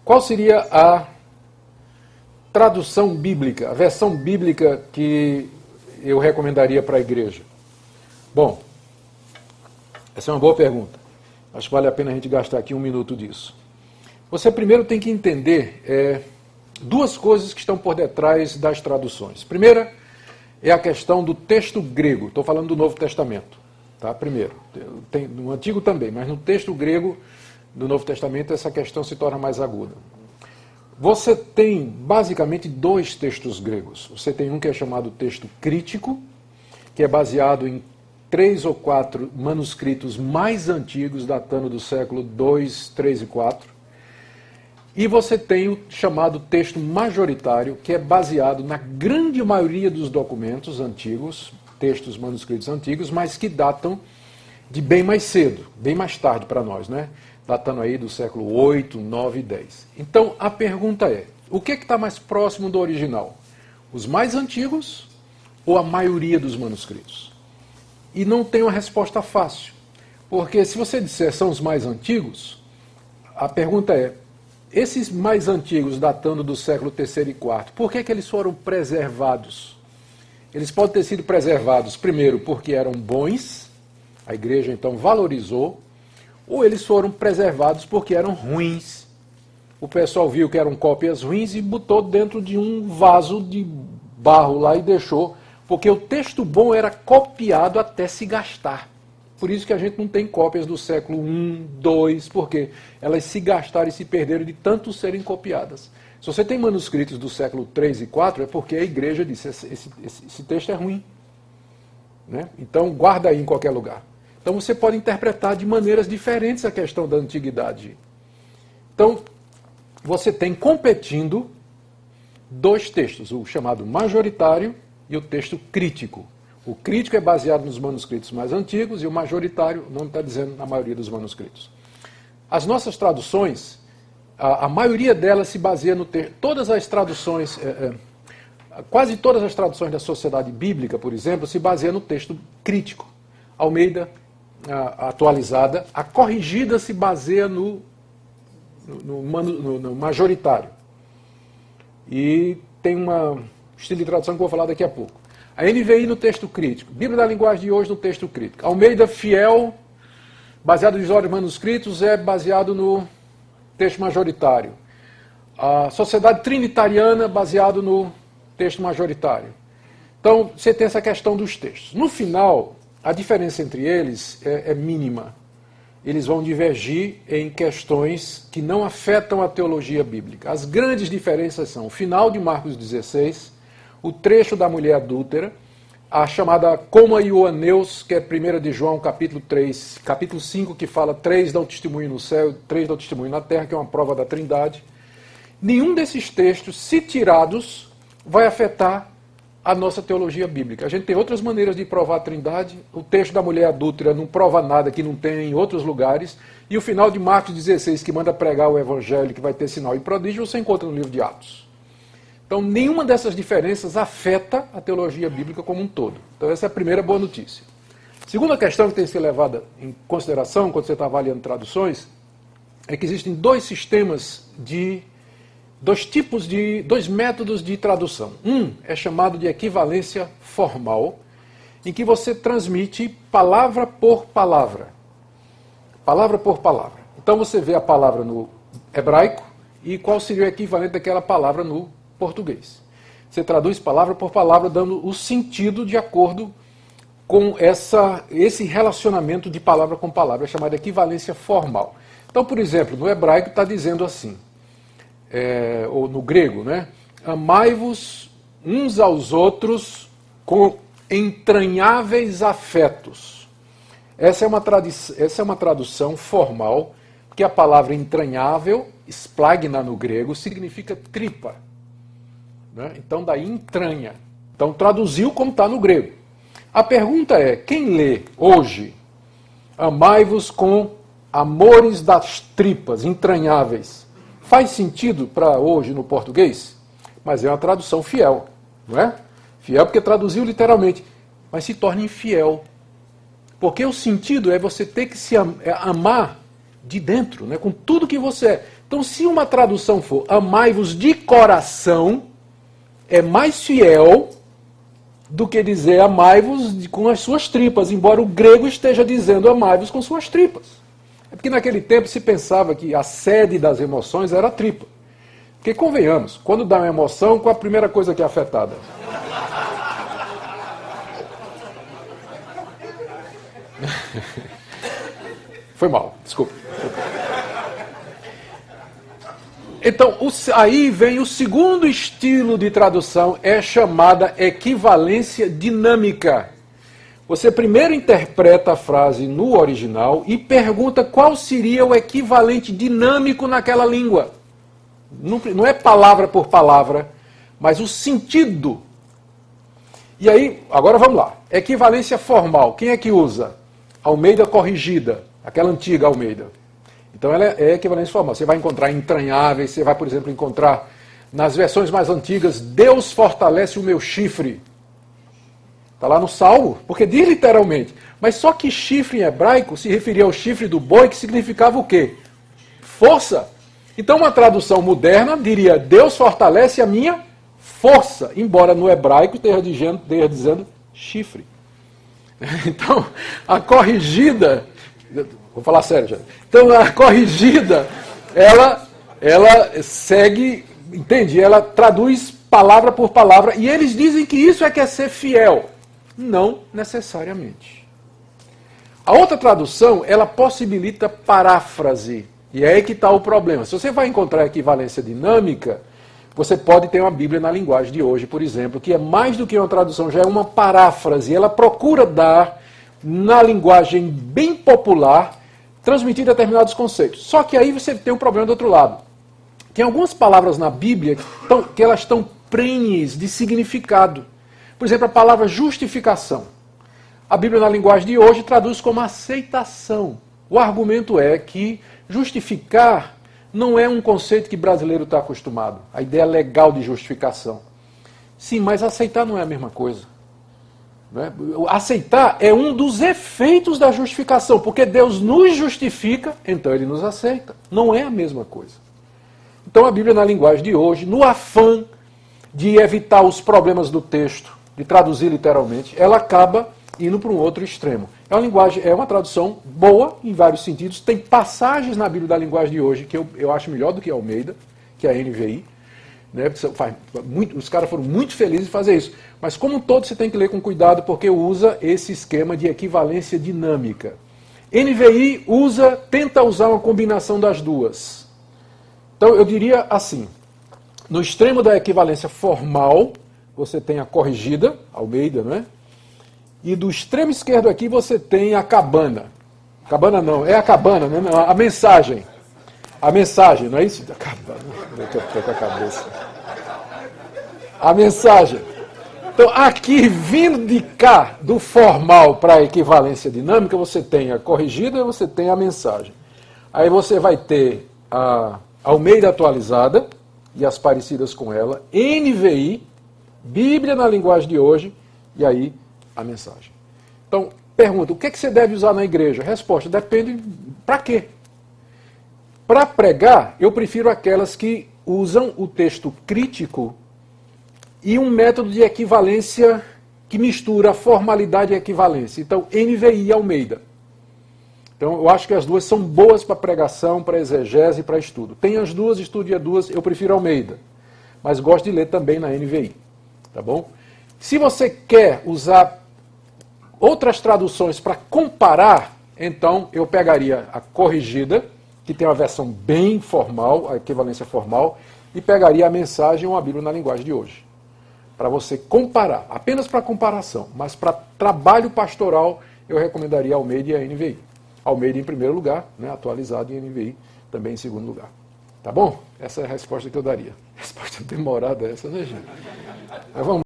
Qual seria a tradução bíblica, a versão bíblica que eu recomendaria para a igreja? Bom, essa é uma boa pergunta. Acho que vale a pena a gente gastar aqui um minuto disso. Você primeiro tem que entender duas coisas que estão por detrás das traduções. Primeira é a questão do texto grego. Estou falando do Novo Testamento. Tá? Primeiro, tem no Antigo também, mas no texto grego do Novo Testamento essa questão se torna mais aguda. Você tem basicamente dois textos gregos. Você tem um que é chamado texto crítico, que é baseado em 3 ou 4 manuscritos mais antigos, datando do século 2, 3 e 4. E você tem o chamado texto majoritário, que é baseado na grande maioria dos documentos antigos, textos manuscritos antigos, mas que datam de bem mais cedo, bem mais tarde para nós, né? Datando aí do século 8, 9 e 10. Então a pergunta é, o que está mais próximo do original? Os mais antigos ou a maioria dos manuscritos? E não tem uma resposta fácil, porque se você disser são os mais antigos, a pergunta é, esses mais antigos datando do século 3º e 4º, por que eles foram preservados? Eles podem ter sido preservados, primeiro, porque eram bons, a igreja então valorizou, ou eles foram preservados porque eram ruins. O pessoal viu que eram cópias ruins e botou dentro de um vaso de barro lá e deixou, porque o texto bom era copiado até se gastar. Por isso que a gente não tem cópias do século I, II, porque elas se gastaram e se perderam de tanto serem copiadas. Se você tem manuscritos do século III e IV, é porque a igreja disse, esse texto é ruim. Né? Então guarda aí em qualquer lugar. Então você pode interpretar de maneiras diferentes a questão da antiguidade. Então, você tem competindo dois textos, o chamado majoritário e o texto crítico. O crítico é baseado nos manuscritos mais antigos e o majoritário, o nome está dizendo, na maioria dos manuscritos. As nossas traduções, a maioria delas se baseia no texto. Todas as traduções, quase todas as traduções da Sociedade Bíblica, por exemplo, se baseiam no texto crítico. Almeida, a atualizada, a corrigida se baseia no majoritário. E tem um estilo de tradução que eu vou falar daqui a pouco. A NVI no texto crítico, Bíblia da Linguagem de Hoje no texto crítico. Almeida Fiel, baseado nos olhos manuscritos, é baseado no texto majoritário. A Sociedade Trinitariana, baseado no texto majoritário. Então, você tem essa questão dos textos. No final, a diferença entre eles é mínima. Eles vão divergir em questões que não afetam a teologia bíblica. As grandes diferenças são o final de Marcos 16, o trecho da mulher adúltera, a chamada Coma e o Aneus, que é 1 de João, capítulo 3, capítulo 5, que fala 3 dão testemunho no céu, 3 dão testemunho na terra, que é uma prova da Trindade. Nenhum desses textos, se tirados, vai afetar a nossa teologia bíblica. A gente tem outras maneiras de provar a Trindade. O texto da mulher adúltera não prova nada que não tem em outros lugares. E o final de Marcos 16, que manda pregar o evangelho, que vai ter sinal e prodígio, você encontra no livro de Atos. Então, nenhuma dessas diferenças afeta a teologia bíblica como um todo. Então, essa é a primeira boa notícia. Segunda questão que tem que ser levada em consideração quando você está avaliando traduções é que existem dois métodos de tradução. Um é chamado de equivalência formal, em que você transmite palavra por palavra. Palavra por palavra. Então você vê a palavra no hebraico e qual seria o equivalente daquela palavra no português. Você traduz palavra por palavra, dando o sentido de acordo com esse relacionamento de palavra com palavra, é chamado de equivalência formal. Então, por exemplo, no hebraico está dizendo assim, ou no grego, né? Amai-vos uns aos outros com entranháveis afetos. Essa é uma tradução formal, porque a palavra entranhável, splagna no grego, significa tripa. Né? Então, daí entranha. Então, traduziu como está no grego. A pergunta é, quem lê hoje, amai-vos com amores das tripas, entranháveis, faz sentido para hoje no português? Mas é uma tradução fiel, não é? Fiel porque traduziu literalmente, mas se torna infiel. Porque o sentido é você ter que se amar de dentro, né? Com tudo que você é. Então, se uma tradução for amai-vos de coração, é mais fiel do que dizer amai-vos com as suas tripas, embora o grego esteja dizendo amai-vos com suas tripas. É porque naquele tempo se pensava que a sede das emoções era a tripa. Porque convenhamos, quando dá uma emoção, qual a primeira coisa que é afetada? Foi mal, desculpa. Então, aí vem o segundo estilo de tradução, é chamada equivalência dinâmica. Você primeiro interpreta a frase no original e pergunta qual seria o equivalente dinâmico naquela língua. Não é palavra por palavra, mas o sentido. E aí, agora vamos lá. Equivalência formal, quem é que usa? Almeida corrigida, aquela antiga Almeida. Então ela é equivalência formal. Você vai encontrar entranháveis, você vai, por exemplo, encontrar nas versões mais antigas, Deus fortalece o meu chifre. Está lá no Salmo, porque diz literalmente. Mas só que chifre em hebraico se referia ao chifre do boi, que significava o quê? Força. Então uma tradução moderna diria, Deus fortalece a minha força, embora no hebraico esteja dizendo chifre. Então, a corrigida, vou falar sério já. Então, a corrigida, ela segue, entende? Ela traduz palavra por palavra, e eles dizem que isso é ser fiel. Não necessariamente. A outra tradução, ela possibilita paráfrase, e é aí que está o problema. Se você vai encontrar equivalência dinâmica, você pode ter uma Bíblia na linguagem de hoje, por exemplo, que é mais do que uma tradução, já é uma paráfrase. Ela procura dar, na linguagem bem popular, transmitir determinados conceitos. Só que aí você tem um problema do outro lado. Tem algumas palavras na Bíblia que elas estão prenhes de significado. Por exemplo, a palavra justificação. A Bíblia na linguagem de hoje traduz como aceitação. O argumento é que justificar não é um conceito que brasileiro está acostumado. A ideia legal de justificação. Sim, mas aceitar não é a mesma coisa. Né? Aceitar é um dos efeitos da justificação, porque Deus nos justifica, então Ele nos aceita. Não é a mesma coisa. Então a Bíblia na linguagem de hoje, no afã de evitar os problemas do texto, de traduzir literalmente, ela acaba indo para um outro extremo. É uma linguagem, é uma tradução boa em vários sentidos. Tem passagens na Bíblia da linguagem de hoje que eu acho melhor do que a Almeida, que é a NVI. Né? Os caras foram muito felizes em fazer isso. Mas como um todo você tem que ler com cuidado porque usa esse esquema de equivalência dinâmica. NVI tenta usar uma combinação das duas. Então eu diria assim, no extremo da equivalência formal, você tem a corrigida, Almeida, não é? E do extremo esquerdo aqui você tem a cabana. Cabana não, é a cabana, né? Não, a mensagem. A mensagem, não é isso? A cabana. Eu estou com a cabeça. A mensagem. Então, aqui, vindo de cá, do formal para a equivalência dinâmica, você tem a corrigida e você tem a mensagem. Aí você vai ter a Almeida atualizada e as parecidas com ela, NVI, Bíblia na linguagem de hoje, e aí a mensagem. Então, pergunta, o que você deve usar na igreja? Resposta, depende para quê? Para pregar, eu prefiro aquelas que usam o texto crítico e um método de equivalência que mistura formalidade e equivalência. Então, NVI e Almeida. Então, eu acho que as duas são boas para pregação, para exegese e para estudo. Tem as duas, estude as duas, eu prefiro Almeida. Mas gosto de ler também na NVI. Tá bom? Se você quer usar outras traduções para comparar, então eu pegaria a corrigida, que tem uma versão bem formal, a equivalência formal, e pegaria a mensagem ou a Bíblia na linguagem de hoje. Para você comparar, apenas para comparação, mas para trabalho pastoral eu recomendaria Almeida e a NVI. Almeida em primeiro lugar, né, atualizado, e NVI também em segundo lugar. Tá bom? Essa é a resposta que eu daria. Resposta demorada essa, né, gente? Mas vamos